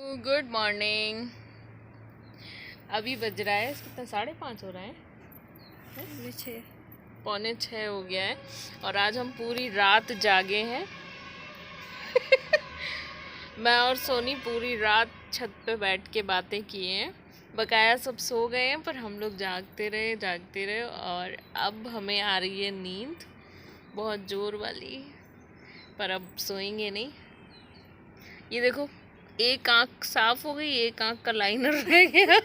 Good morning. अभी बज रहा है कितना, 5:30 हो रहा है, पौने 6। 5:45 हो गया है। और आज हम पूरी रात जागे हैं। मैं और सोनी पूरी रात छत पे बैठ के बातें किए हैं। बकाया सब सो गए हैं पर हम लोग जागते रहे और अब हमें आ रही है नींद बहुत जोर वाली। पर अब सोएंगे नहीं। ये देखो, एक आंख साफ हो गई, एक आंख का लाइनर रह गया।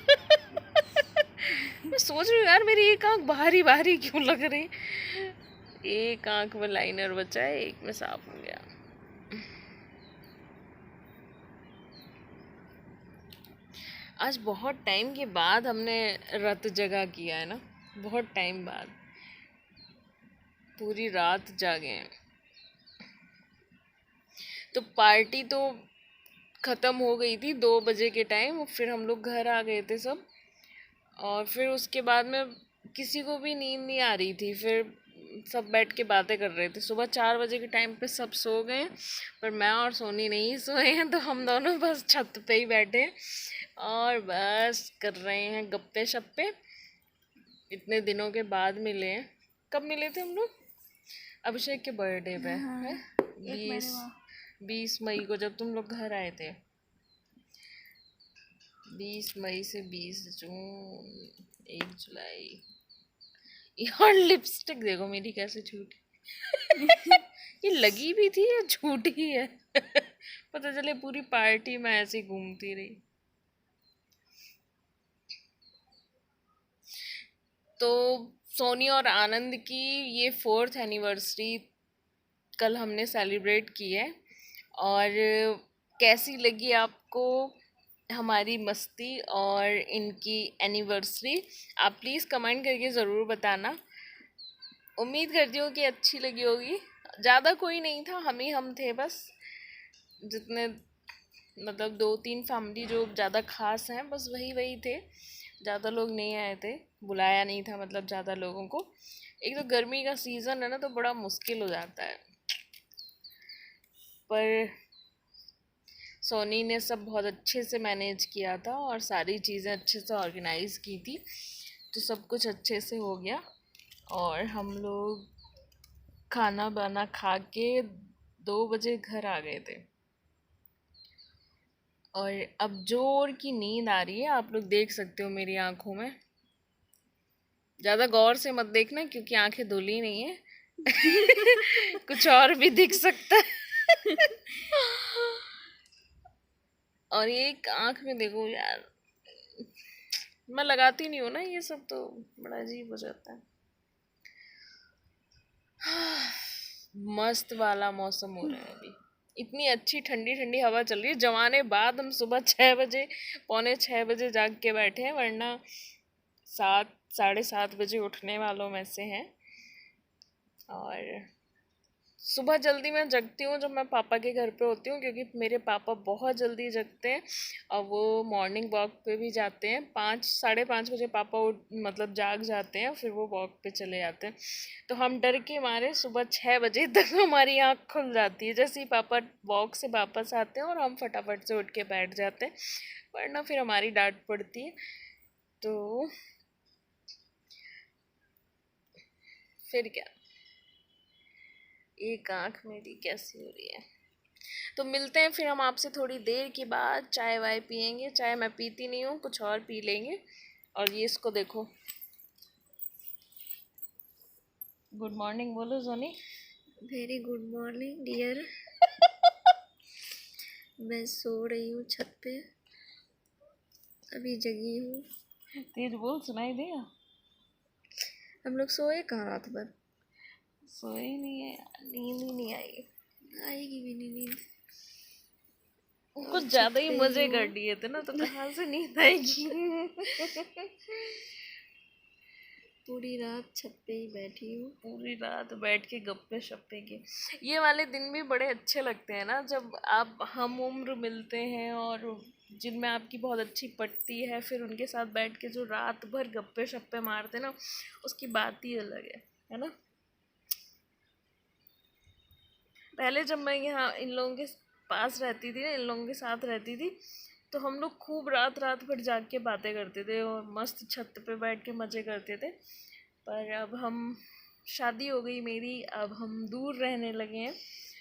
मैं सोच रही हूँ यार, मेरी एक आंख बाहरी बाहरी क्यों लग रही। एक आंख में लाइनर बचा है, एक में साफ हो गया। आज बहुत टाइम के बाद हमने रात जगा किया है ना, बहुत टाइम बाद पूरी रात जागे हैं। तो पार्टी तो ख़त्म हो गई थी 2 बजे के टाइम, फिर हम लोग घर आ गए थे सब। और फिर उसके बाद में किसी को भी नींद नहीं आ रही थी। फिर सब बैठ के बातें कर रहे थे। सुबह 4 बजे के टाइम पे सब सो गए, पर मैं और सोनी नहीं सोए हैं। तो हम दोनों बस छत पे ही बैठे हैं और बस कर रहे हैं गप्पे शप्पे। इतने दिनों के बाद मिले हैं। कब मिले थे हम लोग? अभिषेक के बर्थडे पे है, हाँ, एक महीने 20 बाद। 20 मई को जब तुम लोग घर आए थे। 20 मई से 20 जून, 1 जुलाई। यार लिपस्टिक देखो मेरी कैसे छूटी। ये लगी भी थी या छूटी है। पता चले पूरी पार्टी में ऐसे ही घूमती रही। तो सोनी और आनंद की ये 4th एनिवर्सरी कल हमने सेलिब्रेट की है। और कैसी लगी आपको हमारी मस्ती और इनकी एनिवर्सरी, आप प्लीज़ कमेंट करके ज़रूर बताना। उम्मीद करती हूँ कि अच्छी लगी होगी। ज़्यादा कोई नहीं था, हम थे बस। जितने मतलब 2-3 फैमिली जो ज़्यादा खास हैं, बस वही वही थे। ज़्यादा लोग नहीं आए थे, बुलाया नहीं था मतलब ज़्यादा लोगों को। एक तो गर्मी का सीज़न है ना, तो बड़ा मुश्किल हो जाता है। पर सोनी ने सब बहुत अच्छे से मैनेज किया था और सारी चीज़ें अच्छे से ऑर्गेनाइज़ की थी, तो सब कुछ अच्छे से हो गया। और हम लोग खाना वाना खा के 2 बजे घर आ गए थे। और अब जोर की नींद आ रही है, आप लोग देख सकते हो मेरी आंखों में। ज़्यादा गौर से मत देखना क्योंकि आंखें धुली नहीं है। कुछ और भी दिख सकता है। और एक आंख में देखो यार, मैं लगाती नहीं हूँ ना ये सब, तो बड़ा अजीब हो जाता है। मस्त वाला मौसम हो रहा है अभी। इतनी अच्छी ठंडी ठंडी हवा चल रही है। जमाने बाद हम सुबह 6 बजे, 5:45 बजे जाग के बैठे हैं, वरना 7, 7:30 बजे उठने वालों में से हैं। और सुबह जल्दी मैं जगती हूँ जब मैं पापा के घर पे होती हूँ, क्योंकि मेरे पापा बहुत जल्दी जगते हैं और वो मॉर्निंग वॉक पे भी जाते हैं। 5, 5:30 बजे पापा मतलब जाग जाते हैं, फिर वो वॉक पे चले जाते हैं। तो हम डर के मारे सुबह 6 बजे तक हमारी आँख खुल जाती है, जैसे ही पापा वॉक से वापस आते हैं और हम फटाफट से उठ के बैठ जाते हैं, वरना फिर हमारी डांट पड़ती है। तो फिर क्या, एक आँख मेरी कैसी हो रही है। तो मिलते हैं फिर हम आपसे थोड़ी देर के बाद। चाय वाय पियेंगे, चाय मैं पीती नहीं हूँ, कुछ और पी लेंगे। और ये इसको देखो। गुड मॉर्निंग बोलो Soni. Very good morning dear. मैं सो रही हूँ छत पे, अभी जगी हूँ। तेज बोल, सुनाई देगा। हम लोग सोए कहाँ रात भर? सोए ही नहीं है, नींद ही नहीं आई। आएगी भी नहीं नींद। कुछ छत ज्यादा ही पे मजे हूँ। कर लिए थे ना, तो कहाँ से नींद आएगी। पूरी रात छत पे ही बैठी हूँ। पूरी रात बैठ के गप्पे शप्पे के। ये वाले दिन भी बड़े अच्छे लगते हैं ना, जब आप हम उम्र मिलते हैं और जिनमें आपकी बहुत अच्छी पटती है, फिर उनके साथ बैठ के जो रात भर गप्पे शप्पे मारते हैं ना, उसकी बात ही अलग है ना। पहले जब मैं यहाँ इन लोगों के पास रहती थी ना, इन लोगों के साथ रहती थी, तो हम लोग खूब रात रात भर जाग के बातें करते थे और मस्त छत पे बैठ के मज़े करते थे। पर अब हम शादी हो गई मेरी, अब हम दूर रहने लगे हैं।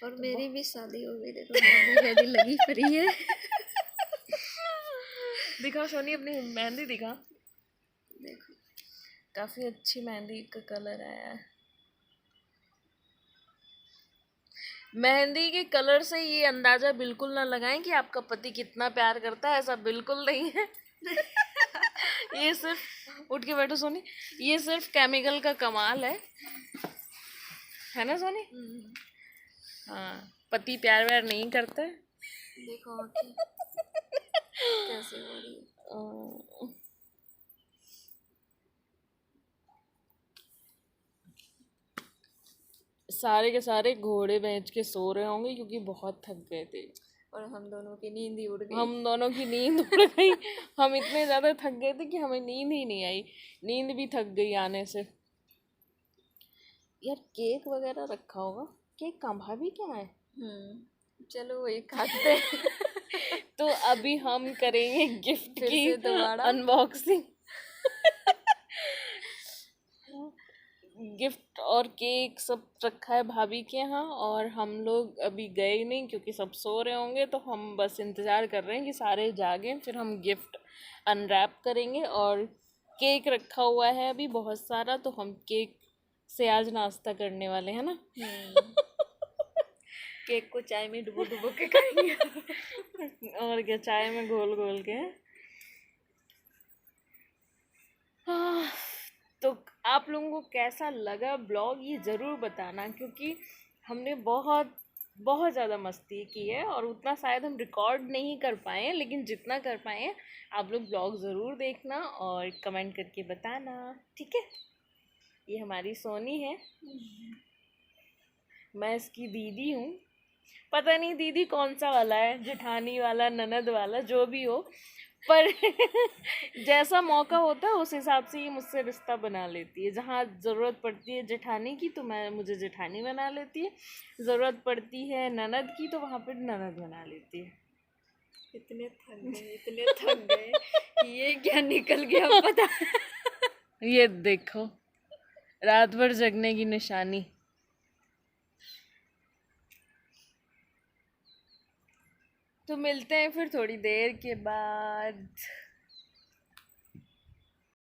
और मेरी भी शादी हो गई, देखो मेहंदी लगी पड़ी है। दिखा सोनी अपनी मेहंदी दिखा, देखो काफ़ी अच्छी मेहंदी का कलर आया है। मेहंदी के कलर से ये अंदाज़ा बिल्कुल ना लगाएं कि आपका पति कितना प्यार करता है, ऐसा बिल्कुल नहीं है। ये सिर्फ, उठ के बैठो सोनी, ये सिर्फ केमिकल का कमाल है ना सोनी? हाँ, पति प्यार व्यार नहीं करता। देखो आँखें कैसे हो रही है। सारे के सारे घोड़े बेच के सो रहे होंगे क्योंकि बहुत थक गए थे। और हम दोनों की नींद ही उड़ गई। हम दोनों की नींद उड़ गई। हम इतने ज़्यादा थक गए थे कि हमें नींद ही नहीं आई, नींद भी थक गई आने से। यार केक वगैरह रखा होगा, केक कहाँ, भाभी क्या है? चलो वही खाते हैं। तो अभी हम करेंगे गिफ्ट फिर की से दोबारा अनबॉक्सिंग। गिफ्ट और केक सब रखा है भाभी के यहाँ, और हम लोग अभी गए नहीं क्योंकि सब सो रहे होंगे, तो हम बस इंतज़ार कर रहे हैं कि सारे जागें, फिर हम गिफ्ट अनरैप करेंगे। और केक रखा हुआ है अभी बहुत सारा, तो हम केक से आज नाश्ता करने वाले हैं ना। केक को चाय में डुबो डुबो के खाएंगे। और क्या, चाय में घोल घोल के। तो आप लोगों को कैसा लगा ब्लॉग ये ज़रूर बताना, क्योंकि हमने बहुत बहुत ज़्यादा मस्ती की है और उतना शायद हम रिकॉर्ड नहीं कर पाए हैं, लेकिन जितना कर पाए हैं आप लोग ब्लॉग ज़रूर देखना और कमेंट करके बताना, ठीक है? ये हमारी सोनी है, मैं इसकी दीदी हूँ। पता नहीं दीदी कौन सा वाला है, जेठानी वाला, ननद वाला, जो भी हो, पर जैसा मौका होता है उस हिसाब से ये मुझसे रिश्ता बना लेती है। जहाँ ज़रूरत पड़ती है जेठानी की तो मुझे जेठानी बना लेती है, ज़रूरत पड़ती है ननद की तो वहाँ पर ननद बना लेती है। इतने थक गए कि ये क्या निकल गया पता। ये देखो, रात भर जगने की निशानी। तो मिलते हैं फिर थोड़ी देर के बाद।